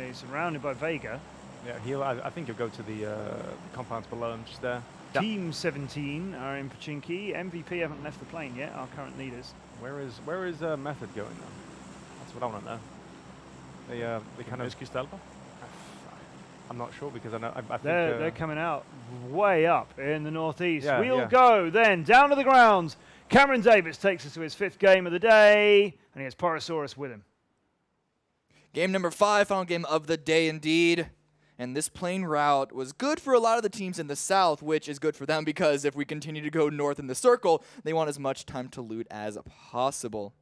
He's surrounded by Vega. Yeah, I think he'll go to the compounds below him, just there. Team 17 are in Pachinki. MVP haven't left the plane yet, our current leaders. Where is Method going though? That's what I want to know. They kind of... I'm not sure because I think they're coming out way up in the northeast. Yeah, we'll go then down to the grounds. Cameron Davis takes us to his 5th game of the day, and he has Porosaurus with him. Game number 5, final game of the day indeed. And this plane route was good for a lot of the teams in the south, which is good for them because if we continue to go north in the circle, they want as much time to loot as possible.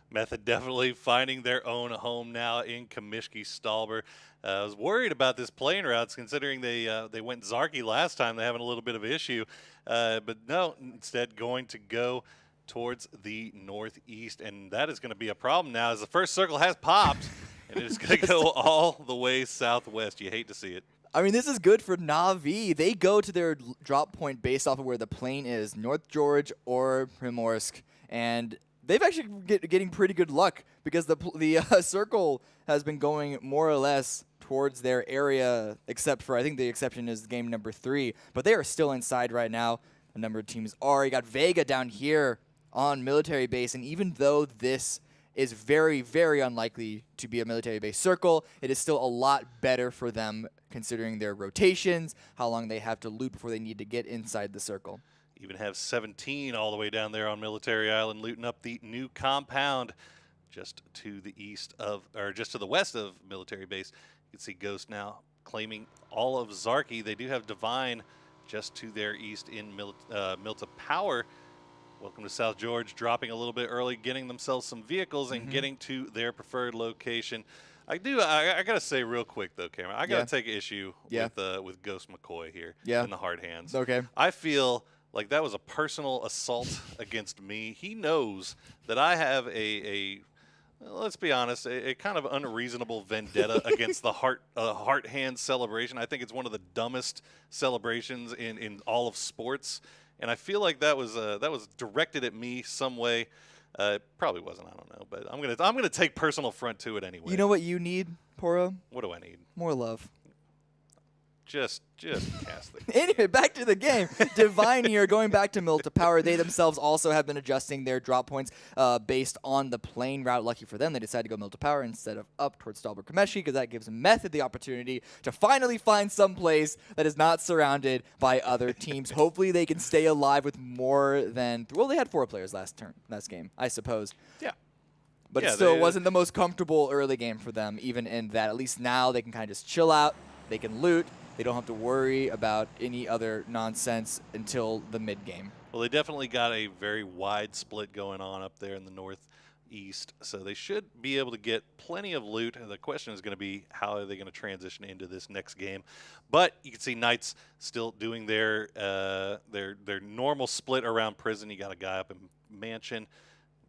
Method definitely finding their own home now in Comiskey Stalber. I was worried about this plane routes considering they went Zarky last time. They're having a little bit of an issue. But no, instead going to go towards the northeast. And that is going to be a problem now as the first circle has popped. And it is going to go all the way southwest. You hate to see it. I mean, this is good for Na'Vi. They go to their drop point based off of where the plane is, North George or Primorsk. And they've actually getting pretty good luck because the circle has been going more or less towards their area, except for, I think the exception is game number 3. But they are still inside right now. A number of teams are. You got Vega down here on military base. And even though this is very, very unlikely to be a military base circle, it is still a lot better for them considering their rotations, how long they have to loot before they need to get inside the circle. Even have 17 all the way down there on Military Island looting up the new compound just to the east of, or just to the west of Military Base. You can see Ghost now claiming all of Zarky. They do have Divine just to their east in Milta Power. Welcome to South George, dropping a little bit early, getting themselves some vehicles and getting to their preferred location. I got to say real quick, though, Cameron, I got to take issue with Ghost McCoy here in the hard hands. Okay. I feel like that was a personal assault against me. He knows that I have let's be honest, a kind of unreasonable vendetta against the heart hand celebration. I think it's one of the dumbest celebrations in all of sports. And I feel like that was directed at me some way. Probably wasn't. I don't know. But I'm gonna take personal front to it anyway. You know what you need, Poro? What do I need? More love. Just cast the Anyway, back to the game. Divine here, going back to Milta Power. They themselves also have been adjusting their drop points based on the plane route. Lucky for them, they decided to go Milta Power instead of up towards Stalber Komeshi because that gives Method the opportunity to finally find some place that is not surrounded by other teams. Hopefully they can stay alive with more than... Well, they had 4 players last game, I suppose. Yeah. But it still wasn't the most comfortable early game for them, even in that. At least now they can kind of just chill out. They can loot. They don't have to worry about any other nonsense until the mid-game. Well, they definitely got a very wide split going on up there in the northeast, so they should be able to get plenty of loot. The question is going to be how are they going to transition into this next game. But you can see Knights still doing their normal split around prison. You got a guy up in Mansion.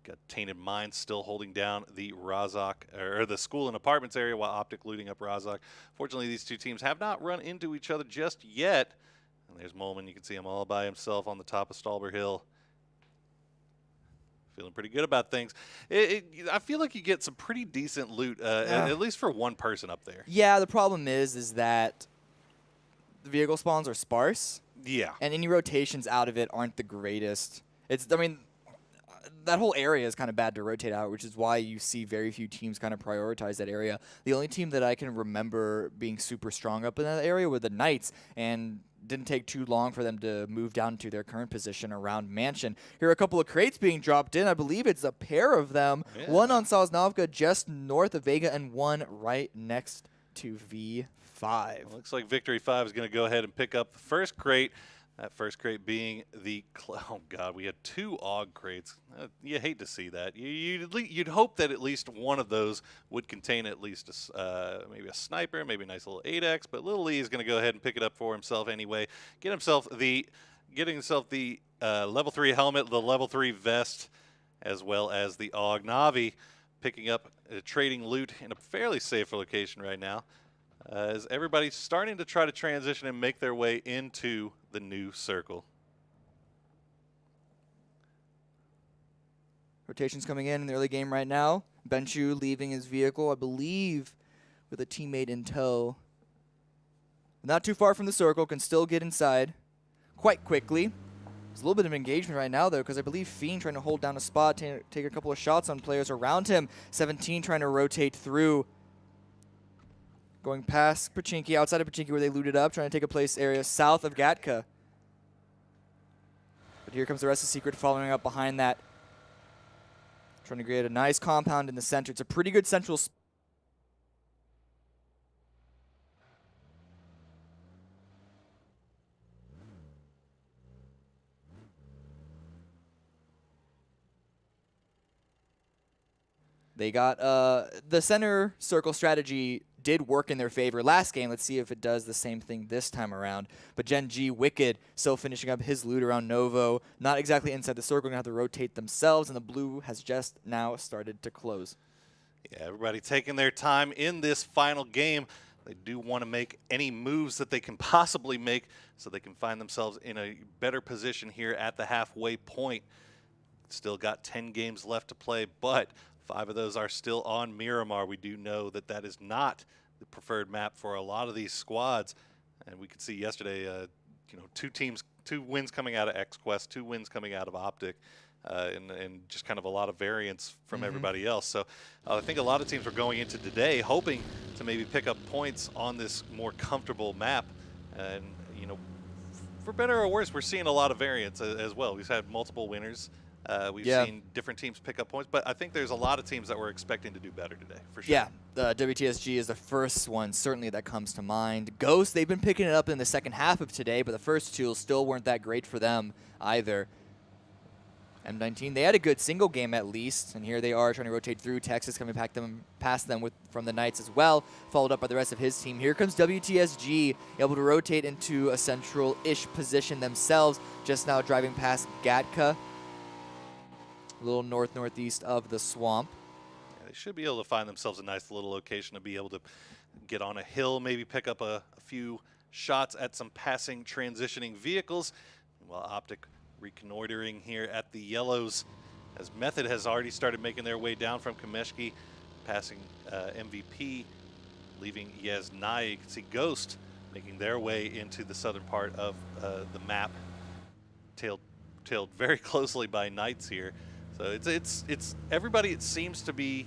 Got Tainted Minds still holding down the Razak, or the school and apartments area, while Optic looting up Razak. Fortunately, these two teams have not run into each other just yet. And there's Molman. You can see him all by himself on the top of Stalber Hill. Feeling pretty good about things. I feel like you get some pretty decent loot, at least for one person up there. Yeah, the problem is that the vehicle spawns are sparse. Yeah. And any rotations out of it aren't the greatest. I mean, that whole area is kind of bad to rotate out, which is why you see very few teams kind of prioritize that area. The only team that I can remember being super strong up in that area were the Knights, and didn't take too long for them to move down to their current position around Mansion. Here are a couple of crates being dropped in. I believe it's a pair of them. Yeah. One on Sosnovka just north of Vega and one right next to V5. Well, looks like Victory 5 is going to go ahead and pick up the first crate. That first crate being the, oh God, we had 2 AUG crates. You hate to see that. You'd hope that at least one of those would contain at least maybe a sniper, maybe a nice little 8X, but Little Lee is going to go ahead and pick it up for himself anyway. Getting himself the level 3 helmet, the level 3 vest, as well as the AUG. Na'Vi picking up trading loot in a fairly safe location right now. As everybody's starting to try to transition and make their way into the new circle. Rotations coming in the early game right now. Benchu leaving his vehicle, I believe, with a teammate in tow. Not too far from the circle, can still get inside quite quickly. There's a little bit of engagement right now, though, because I believe Fiend trying to hold down a spot, take a couple of shots on players around him. 17 trying to rotate through. Going past Pachinki, outside of Pachinki where they looted up, trying to take a place area south of Gatka. But here comes the rest of Secret following up behind that. Trying to create a nice compound in the center. It's a pretty good central spot. They got the center circle strategy did work in their favor last game. Let's see if it does the same thing this time around. But Gen G, Wicked, still finishing up his loot around Novo. Not exactly inside the circle, going to have to rotate themselves, and the blue has just now started to close. Yeah, everybody taking their time in this final game. They do want to make any moves that they can possibly make so they can find themselves in a better position here at the halfway point. Still got 10 games left to play, but 5 of those are still on Miramar. We do know that that is not the preferred map for a lot of these squads. And we could see yesterday, you know, 2 wins coming out of X-Quest, 2 wins coming out of Optic, and just kind of a lot of variance from everybody else. So I think a lot of teams were going into today hoping to maybe pick up points on this more comfortable map. And, you know, for better or worse, we're seeing a lot of variance as well. We've had multiple winners. We've seen different teams pick up points, but I think there's a lot of teams that we're expecting to do better today, for sure. Yeah, WTSG is the first one, certainly, that comes to mind. Ghost, they've been picking it up in the second half of today, but the first 2 still weren't that great for them either. M19, they had a good single game at least, and here they are trying to rotate through. Texas coming past them from the Knights as well, followed up by the rest of his team. Here comes WTSG, able to rotate into a central-ish position themselves, just now driving past Gatka. A little northeast of the swamp. Yeah, they should be able to find themselves a nice little location to be able to get on a hill, maybe pick up a few shots at some passing transitioning vehicles. While Optic reconnoitering here at the yellows, as Method has already started making their way down from Kameshki, passing MVP, leaving Yaznai. You can see Ghost making their way into the southern part of the map, tailed very closely by Knights here. So it's everybody. It seems to be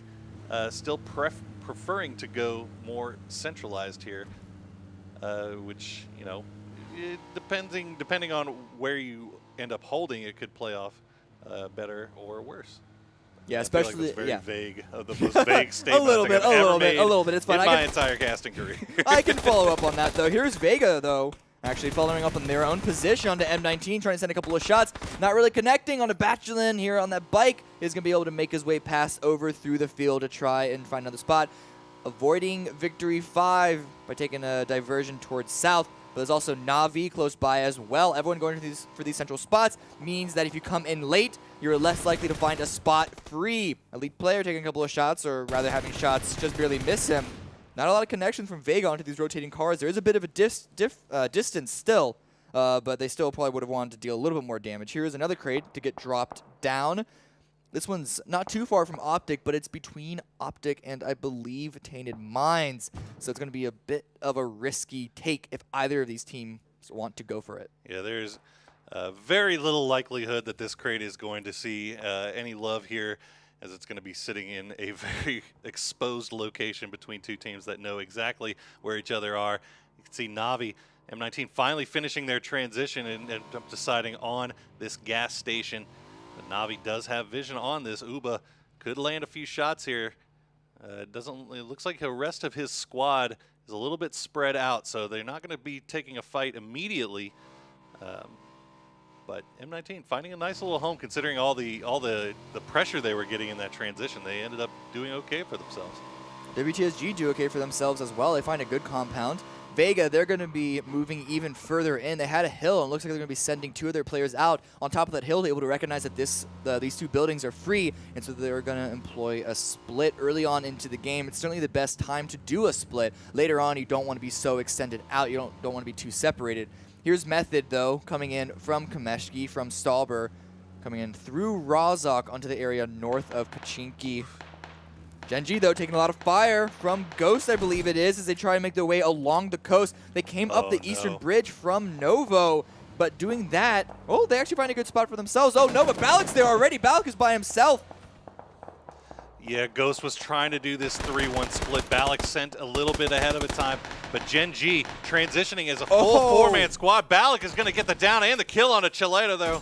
still preferring to go more centralized here, which, you know, depending on where you end up holding, it could play off better or worse. Yeah, I especially feel like that's very vague, the most vague a statement little bit. It's fine. in my entire casting career. I can follow up on that though. Here's Vega though. Actually following up on their own position onto M19, trying to send a couple of shots. Not really connecting on a Bachelin here on that bike. Is going to be able to make his way past over through the field to try and find another spot. Avoiding Victory 5 by taking a diversion towards south. But there's also Na'Vi close by as well. Everyone going for these central spots means that if you come in late, you're less likely to find a spot free. Elite player taking a couple of shots, or rather having shots just barely miss him. Not a lot of connection from Vega onto these rotating cars. There is a bit of a distance still, but they still probably would have wanted to deal a little bit more damage. Here is another crate to get dropped down. This one's not too far from Optic, but it's between Optic and, I believe, Tainted Minds. So it's going to be a bit of a risky take if either of these teams want to go for it. Yeah, there's very little likelihood that this crate is going to see any love here, as it's going to be sitting in a very exposed location between 2 teams that know exactly where each other are. You can see Na'Vi, M19 finally finishing their transition and deciding on this gas station. But Na'Vi does have vision on this. Uba could land a few shots here. It looks like the rest of his squad is a little bit spread out, so they're not going to be taking a fight immediately. But M19 finding a nice little home, considering all the pressure they were getting in that transition. They ended up doing okay for themselves. WTSG do okay for themselves as well. They find a good compound. Vega, they're going to be moving even further in. They had a hill, and it looks like they're going to be sending 2 of their players out. On top of that hill, they're able to recognize that these 2 buildings are free, and so they're going to employ a split early on into the game. It's certainly the best time to do a split. Later on, you don't want to be so extended out. You don't want to be too separated. Here's Method, though, coming in from Kameshki, from Stalber, coming in through Razak onto the area north of Pachinki. Gen G, though, taking a lot of fire from Ghost, I believe it is, as they try to make their way along the coast. They came up the eastern bridge from Novo, but doing that, oh, they actually find a good spot for themselves. Oh, no, but Balak's there already. Balak is by himself. Yeah, Ghost was trying to do this 3-1 split. Balak sent a little bit ahead of a time, but Gen G transitioning as a full four-man squad. Balak is going to get the down and the kill on a Chileta, though,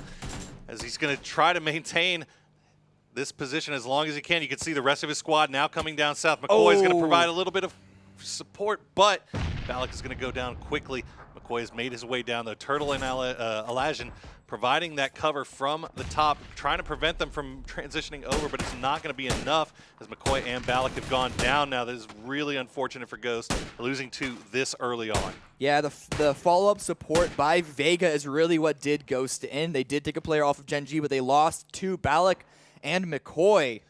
as he's going to try to maintain this position as long as he can. You can see the rest of his squad now coming down south. McCoy is going to provide a little bit of support, but Balak is going to go down quickly. McCoy has made his way down, though. Turtle and Alajan providing that cover from the top, trying to prevent them from transitioning over, but it's not going to be enough as McCoy and Balak have gone down now. This is really unfortunate for Ghost, losing two this early on. Yeah, the follow-up support by Vega is really what did Ghost in. They did take a player off of Gen G, but they lost to Balak and McCoy.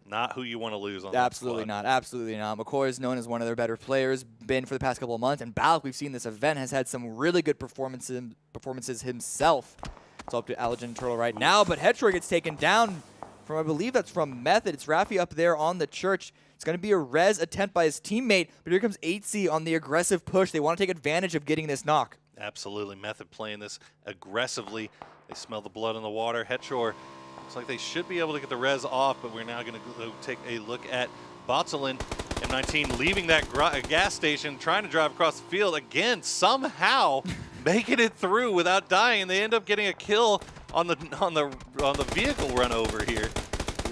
Not who you want to lose on Absolutely not. Absolutely not. McCoy is known as one of their better players, been for the past couple of months, and Balak, we've seen this event, has had some really good performances himself. It's up to Alajan and Turtle right now, but Headshot gets taken down from, I believe that's from Method. It's Rafi up there on the church. It's going to be a res attempt by his teammate, but here comes 8C on the aggressive push. They want to take advantage of getting this knock. Absolutely. Method playing this aggressively. They smell the blood in the water. Headshot looks like they should be able to get the res off, but we're now going to go take a look at Botzalin. M19 leaving that gas station, trying to drive across the field. Again, somehow making it through without dying. They end up getting a kill on the vehicle run over here.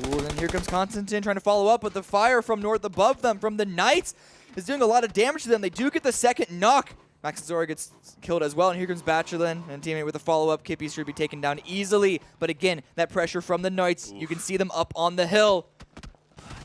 Ooh, then here comes Constantine trying to follow up, but the fire from north above them, from the Knights, is doing a lot of damage to them. They do get the second knock. Max Zora gets killed as well, and here comes Bachelin and teammate with a follow-up. Kippy should be taken down easily, but again, that pressure from the Knights, you can see them up on the hill.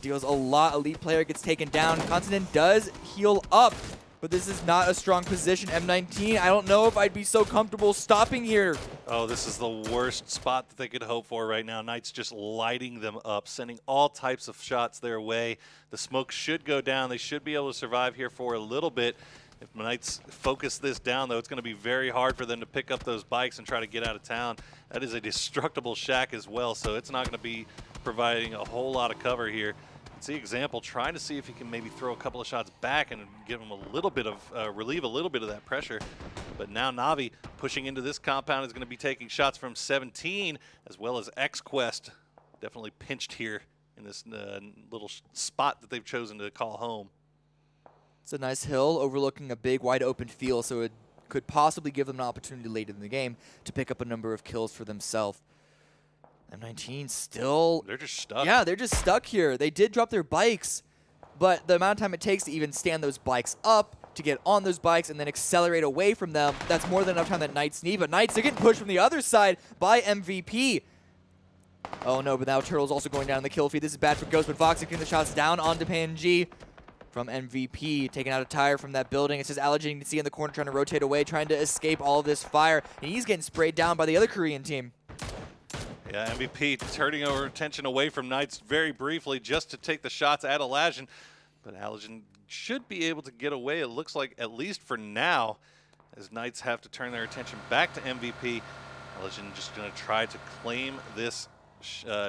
Deals a lot. Elite player gets taken down. Constantine does heal up, but this is not a strong position. M19, I don't know if I'd be so comfortable stopping here. Oh, this is the worst spot that they could hope for right now. Knights just lighting them up, sending all types of shots their way. The smoke should go down. They should be able to survive here for a little bit. If Knights focus this down, though, it's going to be very hard for them to pick up those bikes and try to get out of town. That is a destructible shack as well, so it's not going to be providing a whole lot of cover here. See Example trying to see if he can maybe throw a couple of shots back and give him a little bit of, relieve a little bit of that pressure. But now Navi pushing into this compound is going to be taking shots from 17 as well as XQuest. Definitely pinched here in this little spot that they've chosen to call home. It's a nice hill overlooking a big wide open field, so it could possibly give them an opportunity later in the game to pick up a number of kills for themselves. M19 still... They're just stuck. Yeah, they're just stuck here. They did drop their bikes, but the amount of time it takes to even stand those bikes up, to get on those bikes, and then accelerate away from them, that's more than enough time that Knights need. But Knights are getting pushed from the other side by MVP. Oh no, but now Turtle's also going down in the kill feed. This is bad for Ghost, but Fox getting the shots down onto PNG from MVP, taking out a tire from that building. It's just Alajan, you can see in the corner trying to rotate away, trying to escape all of this fire, and he's getting sprayed down by the other Korean team. Yeah, MVP turning our attention away from Knights very briefly just to take the shots at Alajan. But Alajan should be able to get away, it looks like, at least for now, as Knights have to turn their attention back to MVP. Alajan just going to try to claim this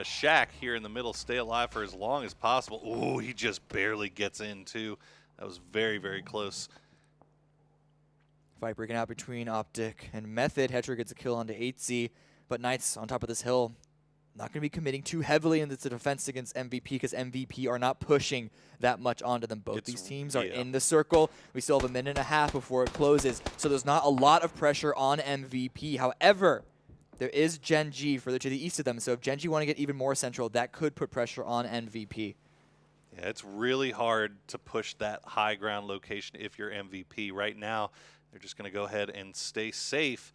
shack here in the middle, stay alive for as long as possible. Ooh, he just barely gets in, too. That was very, very close. Fight breaking out between Optic and Method. Hetra gets a kill onto 8C. But Knights on top of this hill, not going to be committing too heavily into the defense against MVP because MVP are not pushing that much onto them. Both these teams are in the circle. We still have a minute and a half before it closes, so there's not a lot of pressure on MVP. However, there is Gen G further to the east of them, so if Gen G want to get even more central, that could put pressure on MVP. Yeah, it's really hard to push that high ground location if you're MVP. Right now, they're just going to go ahead and stay safe.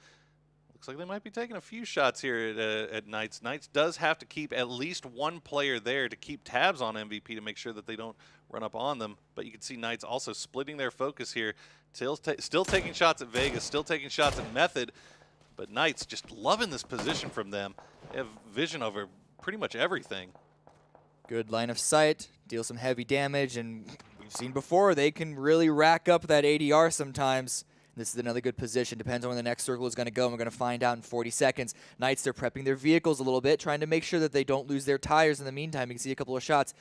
Looks like they might be taking a few shots here at Knights. Knights does have to keep at least one player there to keep tabs on MVP to make sure that they don't run up on them. But you can see Knights also splitting their focus here. Still taking shots at Vegas, still taking shots at Method. But Knights just loving this position from them. They have vision over pretty much everything. Good line of sight, deal some heavy damage, and we've seen before they can really rack up that ADR sometimes. This is another good position. Depends on when the next circle is going to go. And we're going to find out in 40 seconds. Knights, they're prepping their vehicles a little bit, trying to make sure that they don't lose their tires in the meantime. You can see a couple of shots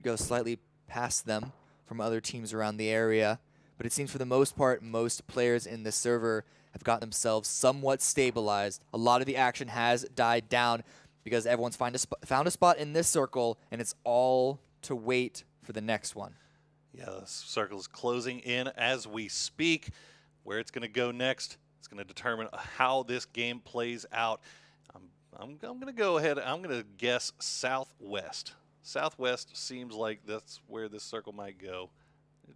go slightly past them from other teams around the area. But it seems for the most part, most players in this server have got themselves somewhat stabilized. A lot of the action has died down because everyone's found a spot in this circle, and it's all to wait for the next one. Yeah, the circle is closing in as we speak. Where it's going to go next, it's going to determine how this game plays out. I'm going to go ahead. I'm going to guess southwest. Southwest seems like that's where this circle might go.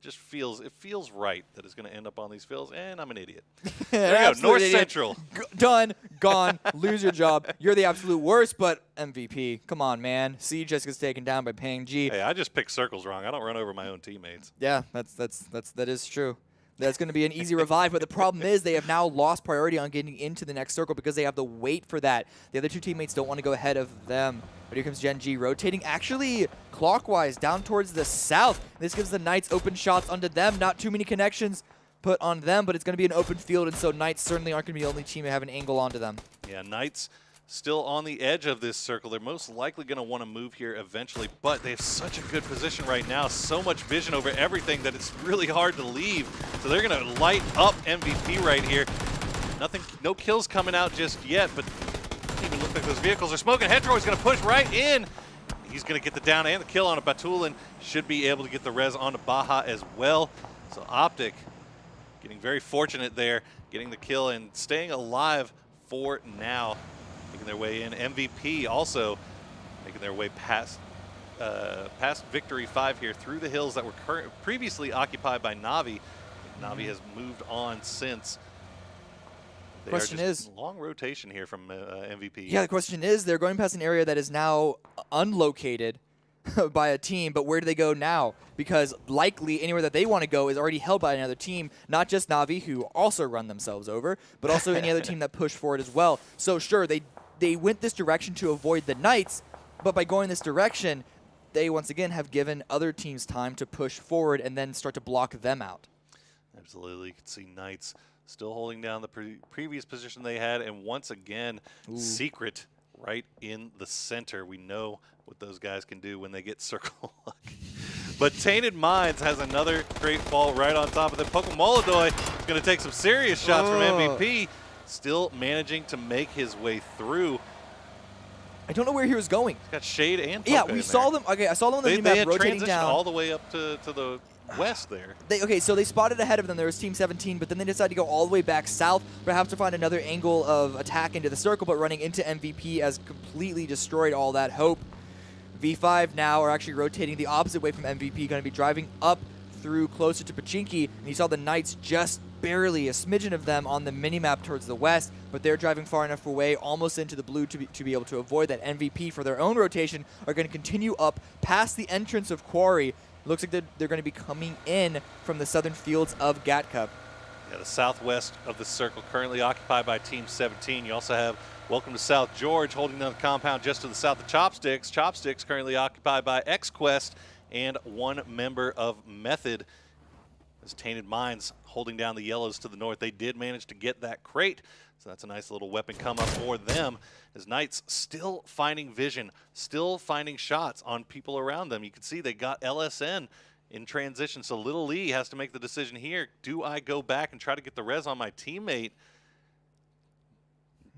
It feels right that it's going to end up on these fields, and I'm an idiot. There you go, North idiot. Central. Done, gone, lose your job. You're the absolute worst, but MVP. Come on, man. Siege just gets taken down by Pang G. Hey, I just picked circles wrong. I don't run over my own teammates. Yeah, that is true. That's going to be an easy revive, but the problem is they have now lost priority on getting into the next circle because they have to wait for that. The other two teammates don't want to go ahead of them. But here comes Gen G rotating actually clockwise down towards the south. This gives the Knights open shots onto them. Not too many connections put on them, but it's going to be an open field, and so Knights certainly aren't going to be the only team to have an angle onto them. Yeah, Knights still on the edge of this circle. They're most likely going to want to move here eventually, but they have such a good position right now, so much vision over everything that it's really hard to leave. So they're going to light up MVP right here. No kills coming out just yet, but it doesn't even look like those vehicles are smoking. Hetro's going to push right in. He's going to get the down and the kill on a Batulin. Should be able to get the res onto Baja as well. So Optic getting very fortunate there, getting the kill and staying alive for now. Making their way in. MVP also making their way past Victory 5 here through the hills that were previously occupied by Na'Vi. Na'Vi has moved on since. They Question is, long rotation here from MVP. Yeah, the question is, they're going past an area that is now unlocated by a team, but where do they go now? Because likely anywhere that they want to go is already held by another team, not just Na'Vi, who also run themselves over, but also any other team that push forward as well. So sure, they went this direction to avoid the Knights, but by going this direction, they once again have given other teams time to push forward and then start to block them out. Absolutely. You can see Knights still holding down the previous position they had, and once again, Secret right in the center. We know what those guys can do when they get circle luck. But Tainted Minds has another great fall right on top of them. Pokemolodoy is going to take some serious shots from MVP, still managing to make his way through. I don't know where he was going. He's got Shade and Poke Yeah, we saw them. Okay, I saw them on the they map had rotating transitioned down. all the way up to the west there. Okay, so they spotted ahead of them. There was Team 17, but then they decided to go all the way back south, perhaps to find another angle of attack into the circle, but running into MVP has completely destroyed all that hope. V5 now are actually rotating the opposite way from MVP, going to be driving up through closer to Pachinki, and you saw the Knights just barely, a smidgen of them on the minimap towards the west, but they're driving far enough away, almost into the blue to be able to avoid that. MVP for their own rotation are going to continue up past the entrance of Quarry. Looks like they're going to be coming in from the southern fields of Gatkub. Yeah, the southwest of the circle currently occupied by Team 17. You also have Welcome to South George holding down the compound just to the south of Chopsticks. Chopsticks currently occupied by XQuest and one member of Method. As Tainted Minds holding down the yellows to the north. They did manage to get that crate, so that's a nice little weapon come up for them. As Knights still finding vision, still finding shots on people around them. You can see they got LSN in transition, so Little Lee has to make the decision here. Do I go back and try to get the res on my teammate?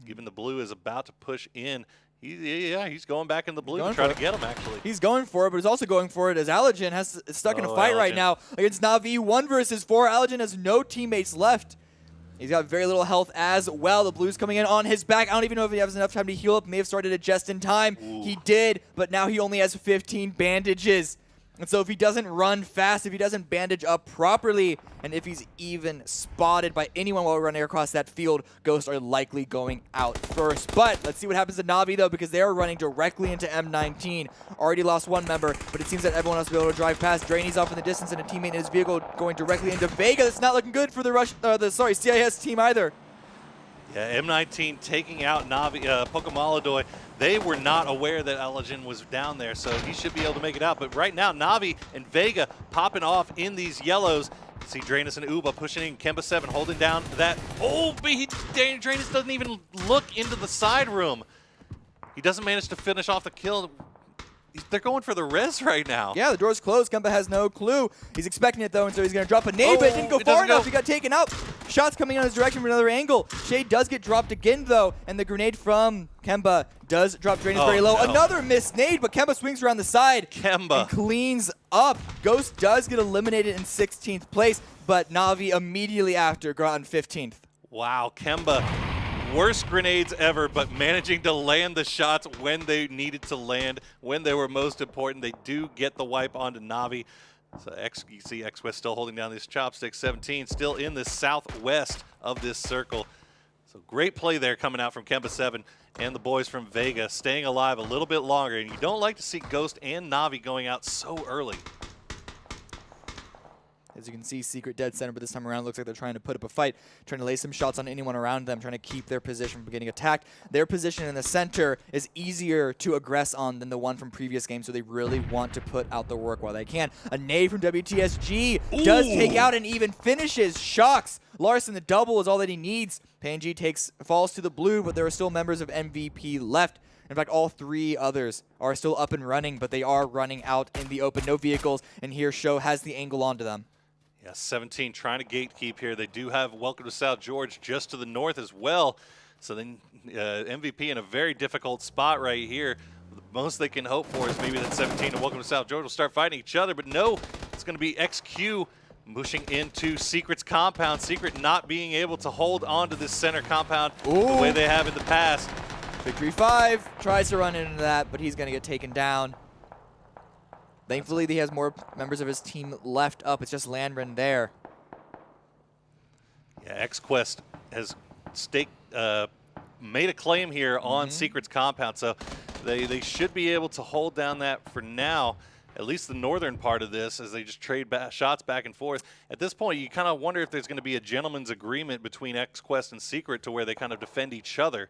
Given the blue is about to push in. He's going back in the blue to try to get him, actually. He's going for it, but he's also going for it as Allergen is stuck in a fight right now against Na'Vi. 1 versus 4. Allergen has no teammates left. He's got very little health as well. The blue's coming in on his back. I don't even know if he has enough time to heal up. May have started it just in time. Ooh. He did, but now he only has 15 bandages. And so if he doesn't run fast, if he doesn't bandage up properly, and if he's even spotted by anyone while running across that field, Ghosts are likely going out first. But let's see what happens to Na'Vi, though, because they are running directly into M19. Already lost 1 member, but it seems that everyone else will be able to drive past. Drainy's off in the distance, and a teammate in his vehicle going directly into Vega. That's not looking good for the CIS team either. Yeah, M19 taking out Na'Vi, Pokemolodoy. They were not aware that Allergen was down there, so he should be able to make it out. But right now, Na'Vi and Vega popping off in these yellows. You see Drainus and Uba pushing in. Kemba 7 holding down that. Oh, but Drainus doesn't even look into the side room. He doesn't manage to finish off the kill. They're going for the res right now. Yeah, the door's closed. Kemba has no clue. He's expecting it, though, and so he's going to drop a nade, but it didn't go far enough. He got taken out. Shots coming on his direction from another angle. Shade does get dropped again, though, and the grenade from Kemba does drop Drainage very low. No. Another missed nade, but Kemba swings around the side. Kemba. And cleans up. Ghost does get eliminated in 16th place, but Na'Vi immediately after got on 15th. Wow, Kemba. Worst grenades ever, but managing to land the shots when they needed to land, when they were most important. They do get the wipe onto Na'Vi. So you see X-West still holding down these chopsticks. 17 still in the southwest of this circle. So great play there coming out from Kemba 7 and the boys from Vega, staying alive a little bit longer. And you don't like to see Ghost and Na'Vi going out so early. As you can see, Secret dead center, but this time around looks like they're trying to put up a fight, trying to lay some shots on anyone around them, trying to keep their position from getting attacked. Their position in the center is easier to aggress on than the one from previous games, so they really want to put out the work while they can. A nade from WTSG does take out and even finishes. Shocks. Larson, the double is all that he needs. PNG falls to the blue, but there are still members of MVP left. In fact, all three others are still up and running, but they are running out in the open. No vehicles, and here Show has the angle onto them. Yeah, 17 trying to gatekeep here. They do have Welcome to South George just to the north as well. So then MVP in a very difficult spot right here. The most they can hope for is maybe that 17 and Welcome to South George will start fighting each other. But no, it's going to be XQ pushing into Secret's compound. Secret not being able to hold on to this center compound the way they have in the past. Victory 5 tries to run into that, but he's going to get taken down. Thankfully, he has more members of his team left up. It's just Landren there. Yeah, XQuest has made a claim here on Secret's compound, so they should be able to hold down that for now, at least the northern part of this, as they just trade shots back and forth. At this point, you kind of wonder if there's going to be a gentleman's agreement between XQuest and Secret to where they kind of defend each other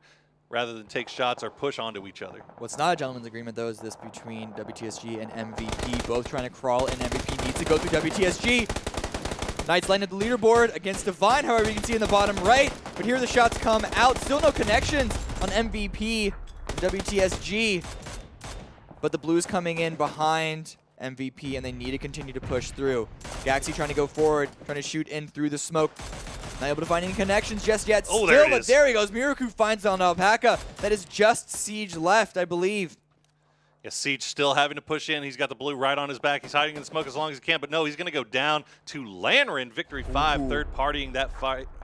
rather than take shots or push onto each other. What's not a gentleman's agreement, though, is this between WTSG and MVP, both trying to crawl, and MVP needs to go through WTSG. Knights land at the leaderboard against Divine, however, you can see in the bottom right, but here the shots come out. Still no connections on MVP and WTSG, but the Blues coming in behind MVP, and they need to continue to push through. Gaxi trying to go forward, trying to shoot in through the smoke. Not able to find any connections just yet. Oh, but there he goes. Miraku finds on Alpaca. That is just Siege left, I believe. Yeah, Siege still having to push in. He's got the blue right on his back. He's hiding in the smoke as long as he can, but no, he's going to go down to Lanrin. Victory 5, third partying that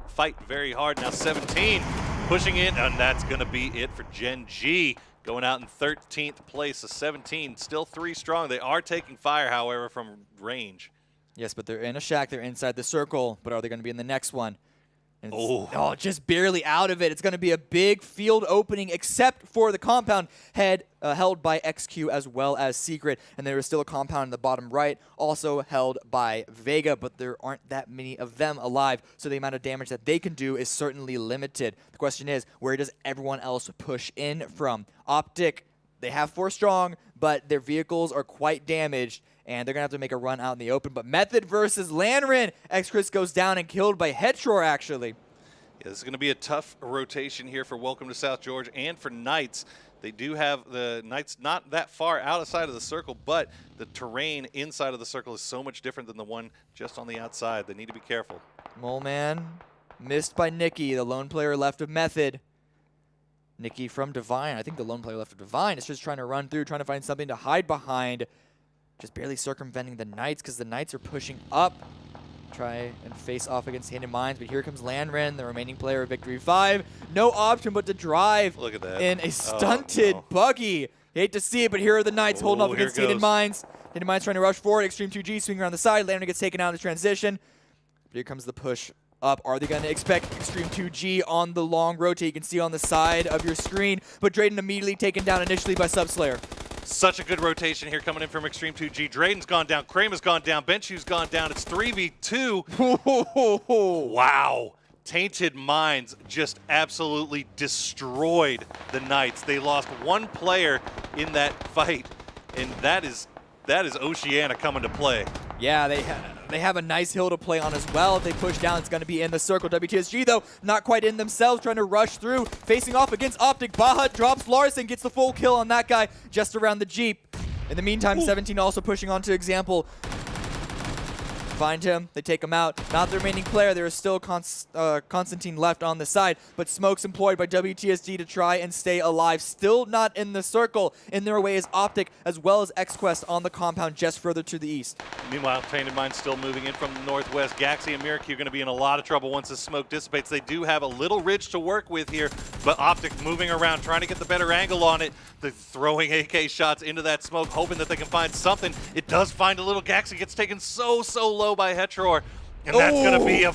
fight very hard. Now 17 pushing in, and that's going to be it for Gen G. Going out in 13th place. So 17 still 3 strong. They are taking fire, however, from range. Yes, but they're in a shack. They're inside the circle, but are they going to be in the next one? Just barely out of it. It's going to be a big field opening, except for the compound held by XQ as well as Secret. And there is still a compound in the bottom right, also held by Vega, but there aren't that many of them alive, so the amount of damage that they can do is certainly limited. The question is, where does everyone else push in from? Optic, they have 4 strong, but their vehicles are quite damaged, and they're going to have to make a run out in the open. But Method versus Lanrin. X-Chris goes down and killed by Headshore, actually. Yeah, this is going to be a tough rotation here for Welcome to South George and for Knights. They do have the Knights not that far outside of the circle, but the terrain inside of the circle is so much different than the one just on the outside. They need to be careful. Moleman missed by Nikki, the lone player left of Method. Nikki from Divine. I think the lone player left of Divine is just trying to run through, trying to find something to hide behind. Just barely circumventing the Knights because the Knights are pushing up. Try and face off against Hidden Minds, but here comes Lanrin, the remaining player of Victory 5. No option but to drive. Look at that. In a stunted buggy. Hate to see it, but here are the Knights holding off against Hidden Minds. Hidden Minds trying to rush forward. Extreme 2G swinging around the side. Lanrin gets taken out in the transition. But here comes the push up. Are they going to expect Extreme 2G on the long rotate? You can see on the side of your screen, but Drayden immediately taken down initially by Subslayer. Such a good rotation here coming in from Extreme 2G. Drayden's gone down. Kramer's gone down. Benshu's gone down. It's 3v2. Wow. Tainted Minds just absolutely destroyed the Knights. They lost 1 player in that fight, and that is Oceania coming to play. Yeah, they have a nice hill to play on as well. If they push down, it's going to be in the circle. WTSG, though, not quite in themselves, trying to rush through. Facing off against Optic. Baha drops Larson, gets the full kill on that guy just around the Jeep. In the meantime, 17 also pushing on to Example. Find him, they take him out. Not the remaining player, there is still Constantine left on the side, but Smoke's employed by WTSD to try and stay alive. Still not in the circle. In their way is Optic, as well as XQuest on the compound just further to the east. Meanwhile, Tainted Mind still moving in from the northwest. Gaxi and Miracu are going to be in a lot of trouble once the smoke dissipates. They do have a little ridge to work with here, but Optic moving around, trying to get the better angle on it. They're throwing AK shots into that smoke, hoping that they can find something. It does find a little. Gaxi gets taken so low by Hetror, and that's going to be a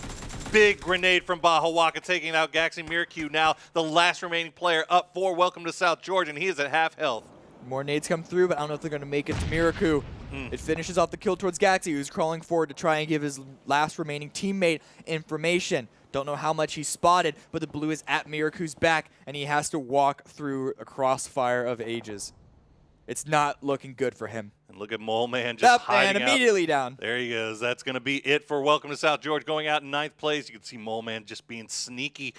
big grenade from Bahawaka, taking out Gaxi. Miracu now the last remaining player up for Welcome to South George, and he is at half health. More nades come through, but I don't know if they're going to make it to Miracu. It finishes off the kill towards Gaxi, who's crawling forward to try and give his last remaining teammate information. Don't know how much he spotted, but the blue is at Miracu's back, and he has to walk through a crossfire of ages. It's not looking good for him. And look at Mole Man just hiding and immediately down. There he goes. That's going to be it for Welcome to South George. Going out in 9th place, you can see Mole Man just being sneaky,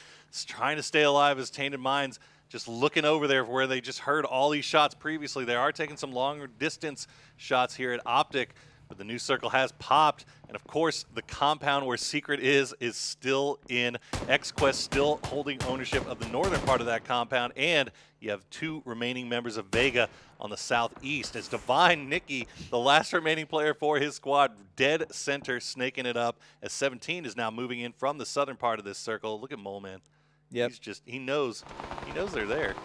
trying to stay alive as Tainted Minds just looking over there where they just heard all these shots previously. They are taking some longer distance shots here at Optic, but the new circle has popped. And of course, the compound where Secret is still in. XQuest still holding ownership of the northern part of that compound, and you have 2 remaining members of Vega on the southeast. As Divine Nikki, the last remaining player for his squad, dead center, snaking it up, as 17 is now moving in from the southern part of this circle. Look at Mole Man. Yep. He's just, he knows they're there.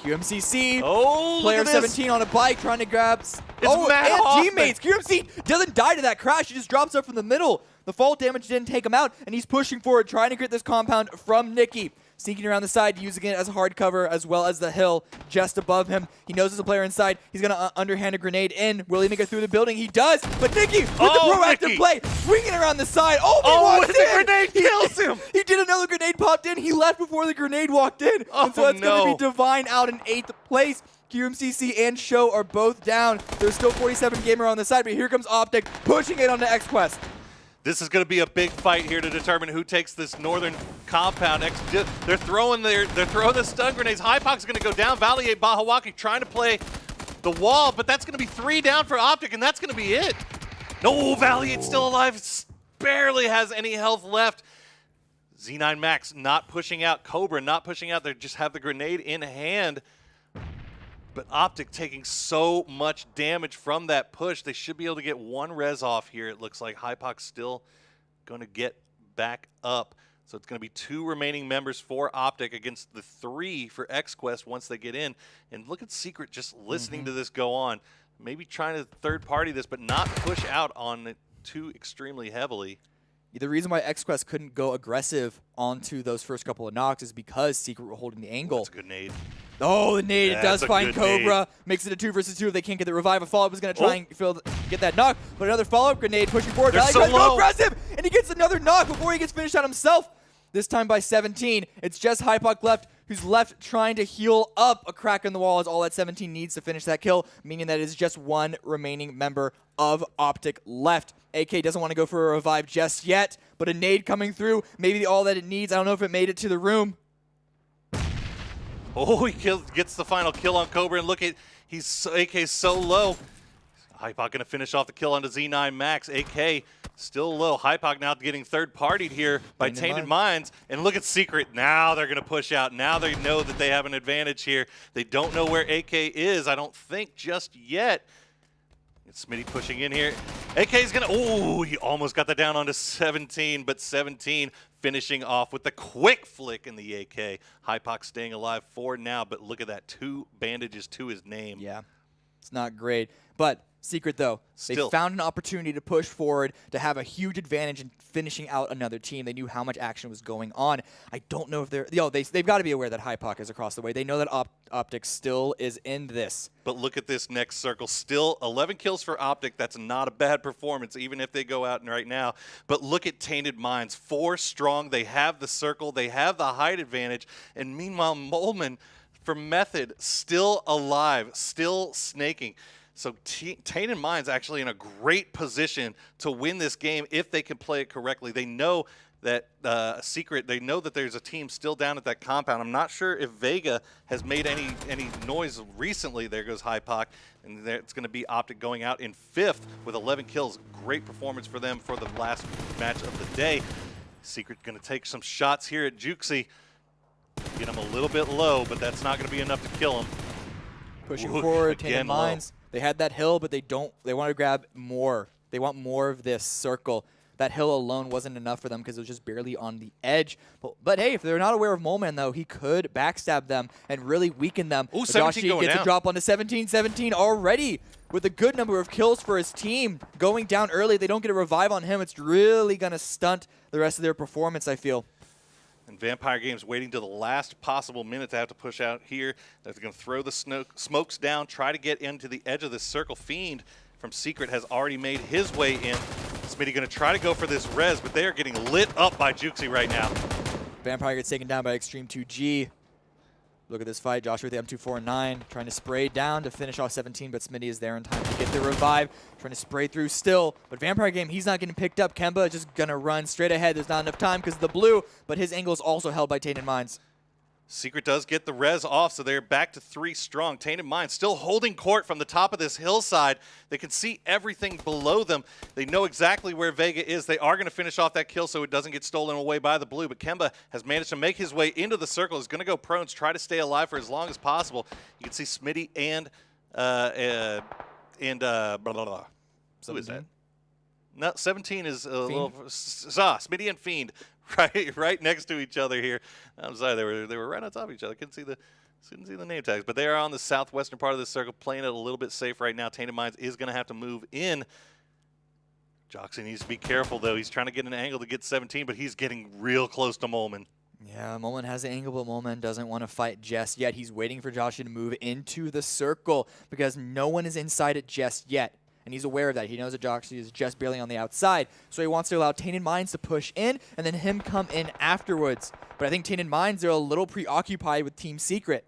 QMCC, Oh, player look at this. 17 on a bike trying to grab. Matt and Hoffman. teammates. QMC doesn't die to that crash. He just drops up from the middle. The fall damage didn't take him out, and he's pushing forward, trying to get this compound from Nikki. Sneaking around the side, using it as a hard cover, as well as the hill just above him. He knows there's a player inside. He's going to underhand a grenade in. Will he make it through the building? He does, but Nikki, with the proactive Nikki. play, swinging around the side. Oh, and the grenade kills him. He did another grenade popped in. He left before the grenade walked in. And so it's going to be Divine out in 8th place. QMCC and Show are both down. There's still 47 Gamer on the side, but here comes Optic pushing it onto XQuest. This is going to be a big fight here to determine who takes this northern compound. They're throwing the stun grenades. Hypok's going to go down. Valier Bahawaki trying to play the wall, but that's going to be 3 down for Optic, and that's going to be it. No, Valiant's still alive. Barely has any health left. Z9 Max not pushing out. Cobra not pushing out. They just have the grenade in hand. But Optic taking so much damage from that push. They should be able to get 1 res off here. It looks like Hypok's still going to get back up. So it's going to be 2 remaining members for Optic against the 3 for XQuest once they get in. And look at Secret just listening to this go on. Maybe trying to third-party this, but not push out on it too extremely heavily. The reason why XQuest couldn't go aggressive onto those first couple of knocks is because Secret were holding the angle. That's a good nade. Oh, the nade. It does find Cobra. Nade. Makes it a 2 versus 2 if they can't get the revive. A follow-up is going to try and get that knock. But another follow-up grenade pushing forward. They're so Go low. aggressive. And he gets another knock before he gets finished out himself. This time by 17. It's just Hypok left, who's left trying to heal up. A crack in the wall is all that 17 needs to finish that kill, meaning that it is just 1 remaining member of Optic left. AK doesn't want to go for a revive just yet, but a nade coming through, maybe all that it needs. I don't know if it made it to the room. Oh, he gets the final kill on Cobra, and look at, AK's so low. Hypok going to finish off the kill onto Z9 Max. AK still low. Hypok now getting third-partied here by Tainted Minds. And look at Secret. Now they're going to push out. Now they know that they have an advantage here. They don't know where AK is, I don't think, just yet. It's Smitty pushing in here. AK's going to, oh, he almost got that down onto 17, but 17 finishing off with the quick flick in the AK. Hypok staying alive for now, but look at that. 2 bandages to his name. Yeah, it's not great. But Secret, though, they found an opportunity to push forward, to have a huge advantage in finishing out another team. They knew how much action was going on. I don't know if they've got to be aware that Hypok is across the way. They know that Optic still is in this. But look at this next circle. Still 11 kills for Optic. That's not a bad performance, even if they go out right now. But look at Tainted Minds. 4 strong. They have the circle. They have the height advantage. And meanwhile, Molman, for Method, still alive, still snaking. So Tainted Mind's actually in a great position to win this game if they can play it correctly. They know that Secret, they know that there's a team still down at that compound. I'm not sure if Vega has made any noise recently. There goes Hypoc, and it's going to be Optic going out in 5th with 11 kills. Great performance for them for the last match of the day. Secret going to take some shots here at Juxi. Get him a little bit low, but that's not going to be enough to kill him. Pushing forward, Tainted Minds. They had that hill, but they want to grab more. They want more of this circle. That hill alone wasn't enough for them because it was just barely on the edge. But hey, if they're not aware of Moleman, though, he could backstab them and really weaken them. Ooh, 17 going gets down. a drop onto 17-17 already with a good number of kills for his team. Going down early, they don't get a revive on him. It's really going to stunt the rest of their performance, I feel. And Vampire Games waiting to the last possible minute to have to push out here. They're going to throw the smokes down, try to get into the edge of this circle. Fiend from Secret has already made his way in. Smitty going to try to go for this res, but they are getting lit up by Juxi right now. Vampire gets taken down by Extreme 2G. Look at this fight. Joshua with the M249 trying to spray down to finish off 17, but Smitty is there in time to get the revive. Trying to spray through still, but Vampire Game, he's not getting picked up. Kemba is just going to run straight ahead. There's not enough time because of the blue, but his angle is also held by Tainted Minds. Secret does get the res off, so they're back to 3 strong. Tainted Minds still holding court from the top of this hillside. They can see everything below them. They know exactly where Vega is. They are going to finish off that kill so it doesn't get stolen away by the blue, but Kemba has managed to make his way into the circle. He's going to go prone, try to stay alive for as long as possible. You can see Smitty and blah, blah, blah. Who is that? No, 17 is a little Smitty and Fiend. Right next to each other here. I'm sorry, they were right on top of each other. Couldn't see the name tags, but they are on the southwestern part of the circle, playing it a little bit safe right now. Tainted Minds is going to have to move in. Joxy needs to be careful though. He's trying to get an angle to get 17, but he's getting real close to Moleman. Yeah, Moleman has the angle, but Moleman doesn't want to fight just yet. He's waiting for Joshua to move into the circle because no one is inside it just yet. And he's aware of that. He knows that Joxy is just barely on the outside. So he wants to allow Tainted Minds to push in and then him come in afterwards. But I think Tainted Minds are a little preoccupied with Team Secret.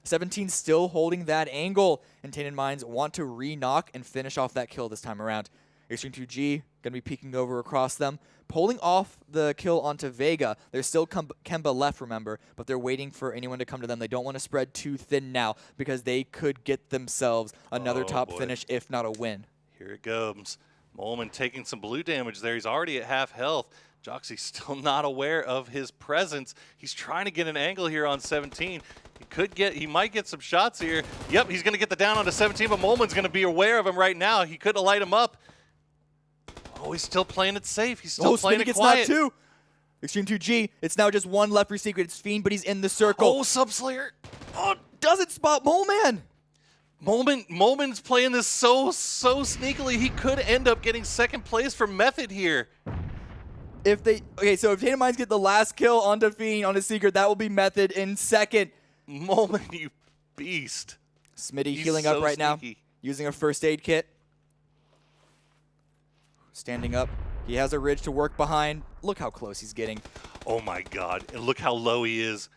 17 still holding that angle. And Tainted Minds want to re-knock and finish off that kill this time around. Extreme 2G going to be peeking over across them. Pulling off the kill onto Vega. There's still Kemba left, remember, but they're waiting for anyone to come to them. They don't want to spread too thin now because they could get themselves another top finish, if not a win. Here it comes. Moleman taking some blue damage there. He's already at half health. Joxy's still not aware of his presence. He's trying to get an angle here on 17. He might get some shots here. Yep, he's going to get the down onto 17, but Moleman's going to be aware of him right now. He could light him up. Oh, he's still playing it safe. He's still playing it quiet. Smitty gets knocked too. Extreme 2G. It's now just one left for Secret. It's Fiend, but he's in the circle. Oh, Subslayer. Oh, doesn't spot Moleman. Moleman's playing this so sneakily. He could end up getting second place for Method here. So if Tainted Minds get the last kill onto Fiend, onto Secret, that will be Method in second. Moleman, you beast. Smitty healing up right now, using a first aid kit. Standing up. He has a ridge to work behind. Look how close he's getting. Oh my god. And look how low he is.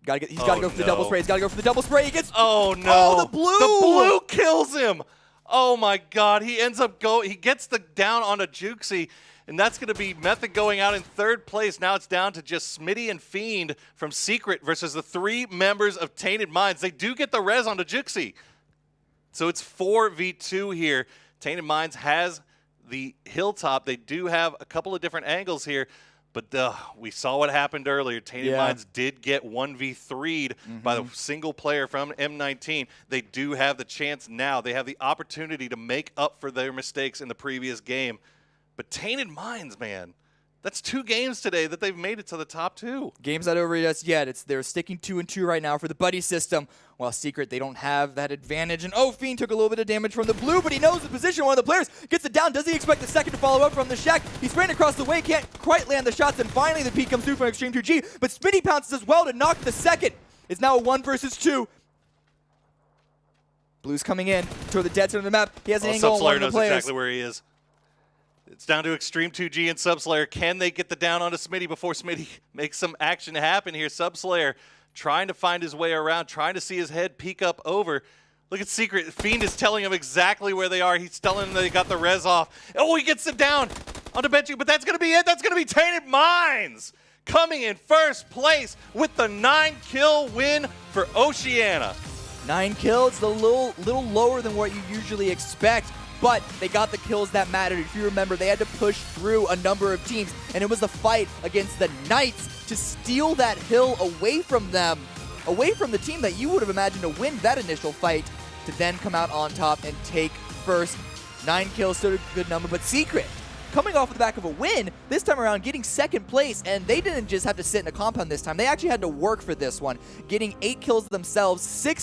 He's got to go for the double spray. He's got to go for the double spray. He gets... Oh no. Oh, the blue! The blue kills him. Oh my god. He ends up he gets the down on a Juxi. And that's going to be Method going out in 3rd place. Now it's down to just Smitty and Fiend from Secret versus the 3 members of Tainted Minds. They do get the res on the Juxi. So it's 4v2 here. Tainted Minds has the hilltop. They do have a couple of different angles here, but we saw what happened earlier. Tainted Minds did get 1v3'd by the single player from M19. They do have the chance now. They have the opportunity to make up for their mistakes in the previous game. But Tainted Minds, man, that's 2 games today that they've made it to the top 2. Game's not over just yet. They're sticking 2-2 right now for the buddy system. While Secret, they don't have that advantage. And Fiend took a little bit of damage from the blue, but he knows the position. One of the players gets it down. Does he expect the second to follow up from the shack? He's spraying across the way, can't quite land the shots, and finally the peek comes through from Extreme 2G. But Smitty pounces as well to knock the second. It's now a 1 versus 2. Blue's coming in toward the dead center of the map. He has an angle on one of the players. Subslayer knows exactly where he is. It's down to Extreme 2G and Subslayer. Can they get the down onto Smitty before Smitty makes some action happen here? Subslayer trying to find his way around, trying to see his head peek up over. Look at Secret. Fiend is telling him exactly where they are. He's telling them they got the res off. Oh, he gets it down onto Benji, but that's going to be it. That's going to be Tainted Minds coming in first place with the 9-kill win for Oceania. 9 kills, a little lower than what you usually expect, but they got the kills that mattered. If you remember, they had to push through a number of teams, and it was the fight against the Knights to steal that hill away from them, away from the team that you would have imagined to win that initial fight, to then come out on top and take first. 9 kills, still a good number, but Secret, coming off the back of a win, this time around getting second place, and they didn't just have to sit in a compound this time. They actually had to work for this one, getting 8 kills themselves, 6